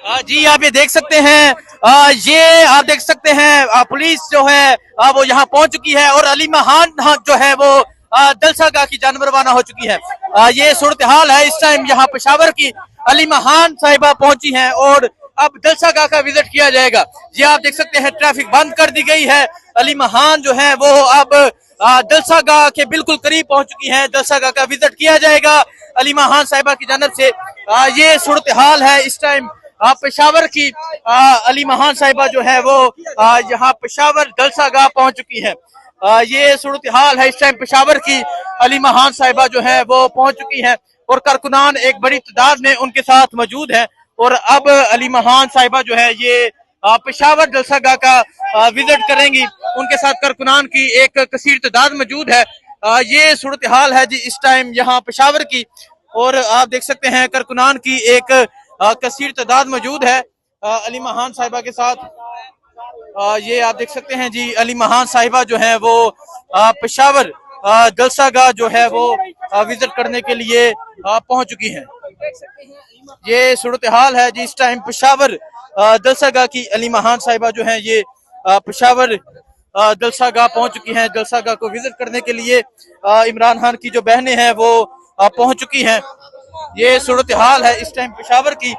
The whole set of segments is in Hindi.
जी आप ये देख सकते हैं, ये आप देख सकते हैं पुलिस जो है वो यहाँ पहुंच चुकी है और अली महान जो है वो जलसा गाह की जानब रवाना हो चुकी है। ये सूरत हाल है इस टाइम यहाँ पेशावर की। अली महान साहिबा पहुंची हैं और अब जलसा गाह का विजिट किया जाएगा। ये आप देख सकते हैं ट्रैफिक बंद कर दी गई है। अली महान जो है वो अब जलसा गाह के बिल्कुल करीब पहुंच चुकी है। जलसा गाह का विजिट किया जाएगा अली महान साहिबा की जानब से। ये सूरत हाल है इस टाइम पेशावर की। अली महान साहिबा जो है वो यहाँ पेशावर जलसा गाह पहुंच चुकी है। ये सूरत हाल है इस टाइम पेशावर की। अली महान साहिबा जो है वो पहुंच चुकी है और कारकुनान एक बड़ी तादाद में उनके साथ मौजूद है। और अब अली महान साहिबा जो है ये पेशावर जलसा गाह का विजिट करेंगी। उनके साथ कारकुनान की एक कसीर तादाद मौजूद है। ये सूरत हाल है जी इस टाइम यहाँ पेशावर की। और आप देख सकते हैं कारकुनान की एक कसीर तादाद मौजूद है अली महान साहिबा के साथ। ये आप देख सकते हैं जी अली महान साहिबा जो है वो पेशावर जलसा गाह जो है वो विजिट करने के लिए पहुंच चुकी हैं। ये सूरत हाल है जी इस टाइम पेशावर जलसा गाह की। अली महान साहिबा जो है ये पेशावर जलसा गाह पहुंच चुकी हैं। जलसा गाह को विजिट करने के लिए इमरान खान की जो बहनें हैं वो पहुंच चुकी हैं। ये सूरत हाल है इस टाइम पेशावर की।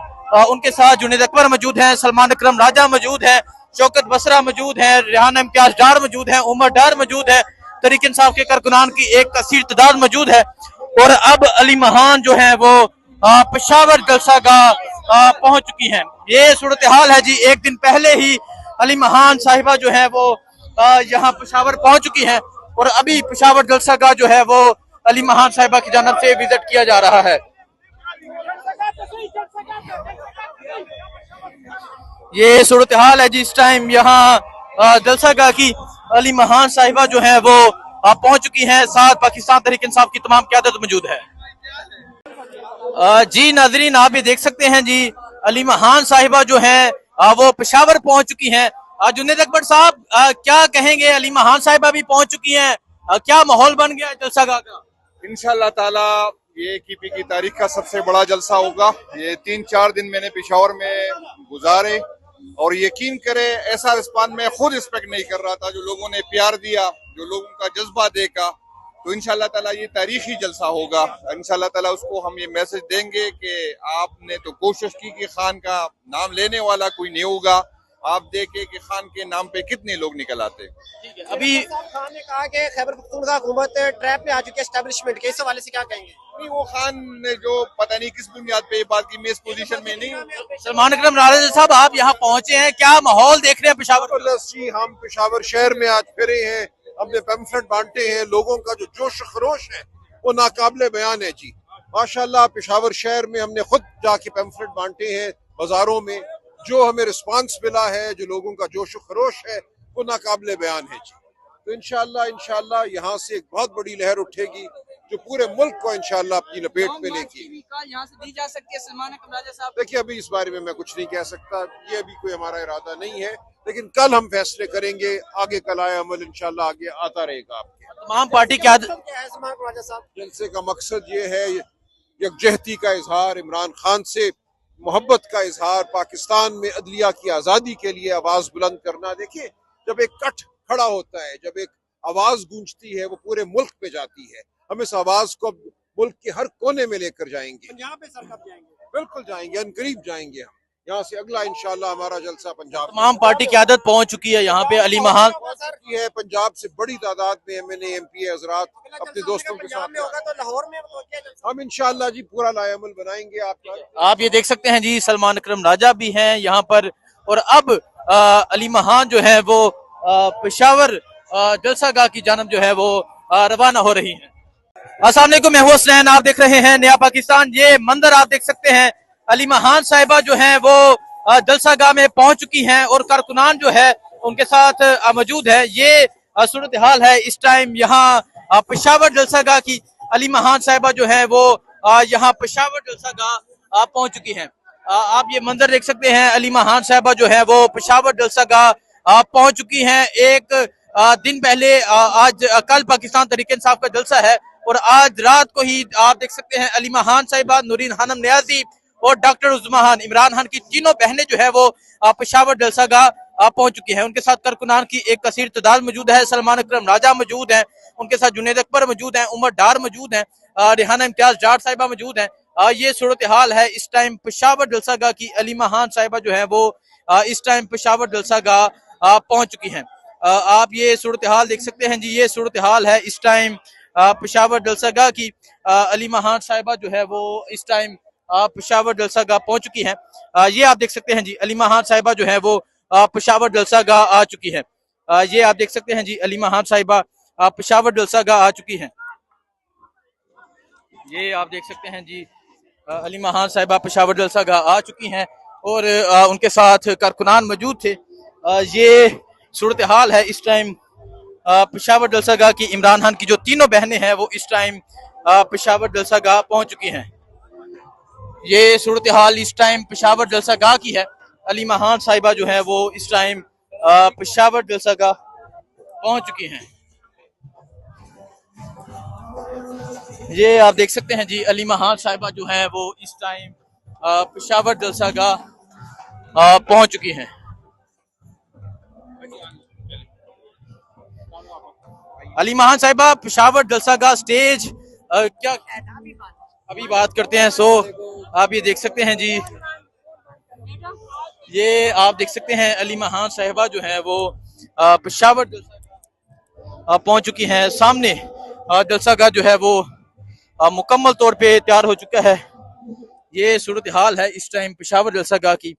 उनके साथ जुनैद अकबर मौजूद हैं, सलमान अकरम राजा मौजूद है, शौकत बसरा मौजूद है, रेहान इम्तियाज डार मौजूद है, उमर डार मौजूद है, तरीक इंसाफ के कारकुनान की एक कसीर तादाद मौजूद है। और अब अली महान जो है वो पेशावर जलसा गाह पहुंच चुकी हैं। ये सूरत हाल है जी। एक दिन पहले ही अली महान साहिबा जो है वो यहाँ पेशावर पहुंच चुकी हैं और अभी पेशावर जलसा गाह जो है वो अली महान साहिबा की जानब से विजिट किया जा रहा है। ये सूरत हाल है जी इस टाइम यहाँ जलसा गाह की। अली महान साहिबा जो है वो पहुंच चुकी हैं। साथ पाकिस्तान तहरीक इंसाफ की तमाम क़यादत मौजूद है। जी नाजरीन आप ये देख सकते हैं जी अली महान साहिबा जो है वो पेशावर पहुंच चुकी हैं। जुनैद अकबर साहब क्या कहेंगे, अली महान साहिबा भी पहुंच चुकी हैं, क्या माहौल बन गया जलसा गाह का? इंशाअल्लाह ताला ये KP की तारीख का सबसे बड़ा जलसा होगा। ये 3-4 दिन मैंने पेशावर में गुजारे और यकीन करे ऐसा रिस्पांस मैं खुद एक्सपेक्ट नहीं कर रहा था। जो लोगों ने प्यार दिया, जो लोगों का जज्बा देखा, तो इंशाअल्लाह ताला ये तारीखी जलसा होगा। इंशाअल्लाह ताला उसको हम ये मैसेज देंगे कि आपने तो कोशिश की कि खान का नाम लेने वाला कोई नहीं होगा। आप देखें कि खान के नाम पे कितने लोग निकल आते। अभी खान ने कहा कि खैबर पख्तूनख्वा हुकूमत ट्रैप में आ चुकी है एस्टेब्लिशमेंट के, इस हवाले से क्या कहेंगे? नहीं, वो खान ने जो पता नहीं किस बुनियाद पे ये बात की, मैं इस पोजीशन में नहीं हूँ। सलमान अकरम राजा साहब आप यहाँ पहुंचे हैं, क्या माहौल देख रहे हैं पेशावर? जी हम पेशावर शहर में आज फिरे हैं, हमने पैम्फलेट बांटे हैं। लोगों का जो जोश खरोश है वो नाकाबिले बयान है जी। माशाल्लाह पेशावर शहर में हमने खुद जाके पैम्फलेट बांटे हैं बाजारों में। जो हमें रिस्पांस मिला है, जो लोगों का जोश खरोश है वो नाकाबिले बयान है जी। तो इंशाल्लाह यहाँ से एक बहुत बड़ी लहर उठेगी जो पूरे मुल्क को इंशाल्लाह अपनी लपेट में लेगी। यहाँ से दी जा सकती है सलमान अकरम राजा साहब? देखिए अभी इस बारे में मैं कुछ नहीं कह सकता, ये अभी कोई हमारा इरादा नहीं है, लेकिन कल हम फैसले करेंगे। आगे कल आए अमल इंशाल्लाह आगे आता रहेगा। आपके तमाम पार्टी क्या जलसे का मकसद ये है यकजहती का इजहार, इमरान खान से मोहब्बत का इजहार, पाकिस्तान में अदलिया की आज़ादी के लिए आवाज़ बुलंद करना। देखिए जब एक कट खड़ा होता है, जब एक आवाज़ गूंजती है वो पूरे मुल्क पे जाती है। हम इस आवाज़ को मुल्क के हर कोने में लेकर जाएंगे। पंजाब में सर कब जाएंगे? बिल्कुल जाएंगे, अनकरीब जाएंगे। हम यहाँ से अगला इंशाल्लाह हमारा जलसा पंजाब। तमाम पार्टी की आदत पहुंच चुकी है यहाँ पे। अली महान की है, पंजाब से बड़ी तादाद में MNA MP हजरात अपने दोस्तों के साथ होगा तो लाहौर में हम इंशाल्लाह जी पूरा लाएमल बनाएंगे। आप ये देख सकते हैं जी सलमान अकरम राजा भी हैं यहाँ पर। और अब अली महान जो है वो पेशावर जलसा गाह की जानब जो है वो रवाना हो रही है। अस्सलाम वालेकुम, मैं हूं हसनैन, आप देख रहे हैं नया पाकिस्तान। ये मंजर आप देख सकते हैं, अली महान साहिबा जो हैं वो जलसा गाह में पहुंच चुकी हैं और कारकुनान जो है उनके साथ मौजूद है। ये सूरत हाल है इस टाइम यहाँ पेशावर जलसा गाह की। अली महान साहिबा जो है वो यहाँ पेशावर जलसा गाह पहुंच चुकी हैं। आप ये मंजर देख सकते हैं, अली महान साहिबा जो है वो पेशावर जलसा गाह पहुंच चुकी हैं। एक दिन पहले आज कल पाकिस्तान तहरीक इंसाफ का जलसा है और आज रात को ही आप देख सकते हैं अली महान साहिबा, नूरीन खानम नियाजी और डॉक्टर उज़्मा खान, इमरान खान की तीनों बहनें जो है वो पेशावर जलसागाह पहुंच चुकी हैं। उनके साथ कारकुनान की एक कसीर तादाद मौजूद है। सलमान अकरम राजा मौजूद हैं, उनके साथ जुनैद अकबर मौजूद हैं, उमर डार मौजूद हैं, रेहाना इम्तियाज डार साहिबा मौजूद हैं। ये सूरत हाल है इस टाइम पेशावर जलसागाह की। अलीमा खान साहिबा जो है वो इस टाइम पेशावर जलसागाह पहुंच चुकी हैं। आप ये सूरत हाल देख सकते हैं जी, ये सूरत हाल है इस टाइम पेशावर जलसागाह की। अलीमा खान साहिबा जो है वो इस टाइम पेशावर जलसागाह पहुंच चुकी हैं। ये आप देख सकते हैं जी, अलीमा खान साहिबा जो है वो पेशावर जलसागाह आ चुकी है। ये आप देख सकते हैं जी, अलीमा खान साहिबा पेशावर जलसागाह आ चुकी हैं। ये आप देख सकते हैं जी, अलीमा खान साहिबा पेशावर जलसागाह आ चुकी हैं और उनके साथ कारकुनान मौजूद थे। ये सूरत हाल है इस टाइम पेशावर जलसागाह की। इमरान खान की जो तीनों बहनें हैं वो इस टाइम पेशावर जलसागाह पहुंच चुकी हैं। ये सूरत हाल इस टाइम पेशावर जलसागाह की है। अलीमा खान साहिबा जो है वो इस टाइम पेशावर जलसागाह पहुंच चुकी हैं। ये आप देख सकते हैं जी, अलीमा खान साहिबा जो है वो इस टाइम पेशावर जलसागाह पहुंच चुकी हैं। अलीमा खान साहिबा पेशावर जलसागाह स्टेज क्या अभी बात करते हैं। सो आप ये देख सकते हैं जी, ये आप देख सकते हैं अलीमा खान साहिबा जो है वो पेशावर जलसागाह पहुंच चुकी हैं। सामने जलसागाह जो है वो मुकम्मल तौर पे तैयार हो चुका है। ये सूरत हाल है इस टाइम पेशावर जलसागाह की।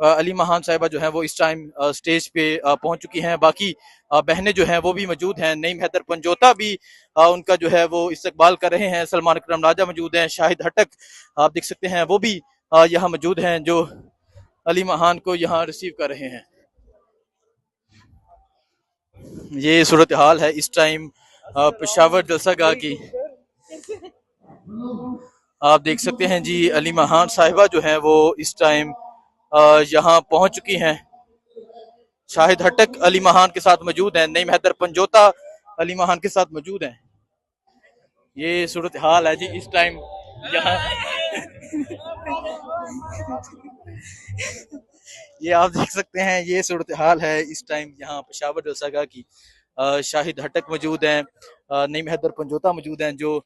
अलीमा खान साहिबा जो है वो इस टाइम स्टेज पे पहुंच चुकी हैं। बाकी बहनें जो हैं वो भी मौजूद हैं। नईम हैदर पंजोता भी उनका जो है वो इस्तकबाल कर रहे हैं। सलमान अकरम राजा मौजूद हैं, शाहिद हटक आप देख सकते हैं वो भी यहाँ मौजूद हैं जो अलीमा खान को यहाँ रिसीव कर रहे हैं। ये सूरत हाल है इस टाइम पेशावर जलसागाह की। आप देख सकते हैं जी, अलीमा खान साहिबा जो है वो इस टाइम यहाँ पहुंच चुकी हैं। शाहिद हटक अलीमा खान के साथ मौजूद हैं, नईम हैदर पंजोता अलीमा खान के साथ मौजूद हैं। ये सूरत हाल है जी इस टाइम यहाँ ये आप देख सकते हैं, ये सूरत हाल है इस टाइम यहाँ पेशावर जलसागाह की। शाहिद हटक मौजूद हैं, नईम हैदर पंजोता मौजूद हैं जो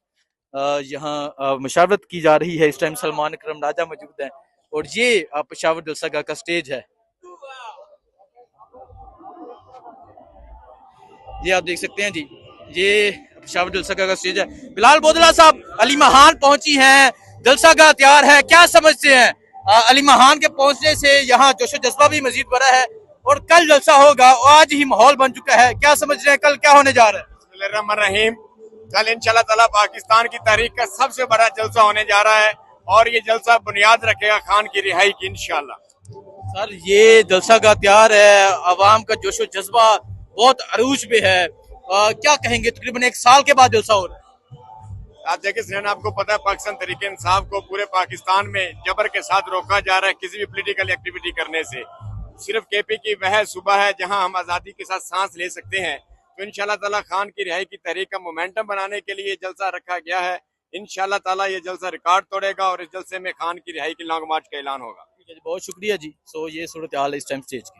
यहाँ मशावरत की जा रही है। इस टाइम सलमान अकरम राजा मौजूद हैं और ये पेशावर जलसागाह का स्टेज है। ये आप देख सकते हैं जी, ये पेशावर जलसागाह का स्टेज है। बिलाल बोदला साहब, अलीमा खान पहुंची हैं, जलसागाह तैयार है, क्या समझते हैं? अलीमा खान के पहुंचने से यहाँ जोशो जज्बा भी मजीद बढ़ा है और कल जलसा होगा, आज ही माहौल बन चुका है। क्या समझ रहे हैं कल क्या होने जा रहा है? बिस्मिल्लाहिर्रहमानिर्रहीम। कल इंशाल्लाह ताला पाकिस्तान की तारीख का सबसे बड़ा जलसा होने जा रहा है और ये जलसा बुनियाद रखेगा खान की रिहाई की इंशाल्लाह। सर ये जलसागाह तैयार है, अवाम का जोशो जज्बा बहुत अरूज पे है, क्या कहेंगे? तकरीबन 1 साल के बाद जलसा हो रहा है। आप देखिए सिनान, आपको पता है पाकिस्तान तरीके इंसाफ को पूरे पाकिस्तान में जबर के साथ रोका जा रहा है किसी भी पोलिटिकल एक्टिविटी करने से। सिर्फ केपी की वह सूबा है जहां हम आज़ादी के साथ सांस ले सकते हैं। तो इंशाल्लाह ताला खान की रिहाई की तहरीक का मोमेंटम बनाने के लिए जलसा रखा गया है। इंशाल्लाह ताला ये जलसा रिकॉर्ड तोड़ेगा और इस जलसे में खान की रिहाई की लॉन्ग मार्च का ऐलान होगा। बहुत शुक्रिया जी। सो ये सूरत हाल है इस टाइम स्टेज की।